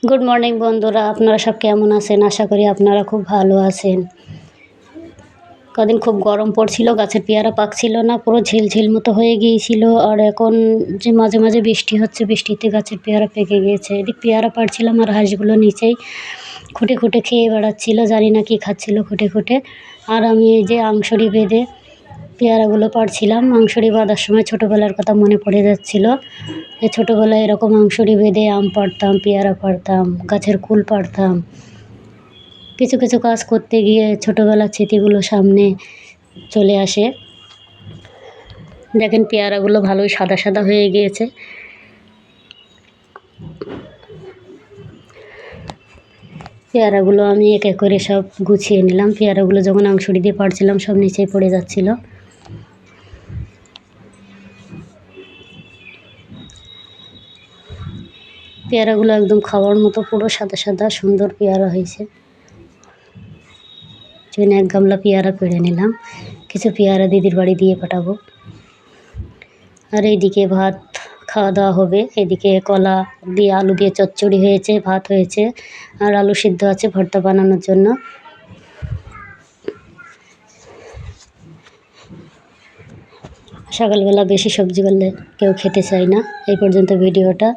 Good morning বন্ধুরা, আপনারা সব কেমন আছেন? আশা করি আপনারা খুব ভালো আছেন। কদিন খুব গরম পড়ছিল, গাছের পেয়ারা পাকছিল না, পুরো ঝিলঝিল মতো হয়ে গিয়েছিল। আর এখন যে মাঝে মাঝে বৃষ্টি হচ্ছে, বৃষ্টিতে গাছের পেয়ারা পেকে গিয়েছে। এদিক পেয়ারা পাড়ছিলাম আর হাঁসগুলো নিচেই খুঁটে খুঁটে খেয়ে বেড়াচ্ছিল, জানি না কি খাচ্ছিল খুঁটে খুঁটে। আর আমি এই যে আংশড়ি বেঁধে পেয়ারাগুলো পাড়ছিলাম। আংশড়ি বাঁধার সময় ছোটোবেলার কথা মনে পড়ে যাচ্ছিল, যে ছোটোবেলায় এরকম আংশড়ি বেঁধে আম পাড়তাম, পেয়ারা পাড়তাম, গাছের কুল পাড়তাম। কিছু কিছু কাজ করতে গিয়ে ছোটোবেলার স্মৃতিগুলো সামনে চলে আসে। দেখেন পেয়ারাগুলো ভালোই সাদা সাদা হয়ে গিয়েছে। পেয়ারাগুলো আমি এক এক করে সব গুছিয়ে নিলাম। পেয়ারাগুলো যখন আংশড়ি দিয়ে পাড়ছিলাম সব নিচেই পড়ে যাচ্ছিল। পেয়ারাগুলো একদম খাওয়ার মতো পুরো সাদা সাদা সুন্দর পেয়ারা হয়েছে। জন্য এক গামলা পেয়ারা পেড়ে নিলাম। কিছু পেয়ারা দিদির বাড়ি দিয়ে পাঠাবো। আর এইদিকে ভাত খাওয়া দাওয়া হবে। এদিকে কলা দিয়ে আলু দিয়ে চচ্চড়ি হয়েছে, ভাত হয়েছে, আর আলু সিদ্ধ আছে ভর্তা বানানোর জন্য। সকালবেলা বেশি সবজি করলে কেউ খেতে চায় না। এই পর্যন্ত ভিডিওটা।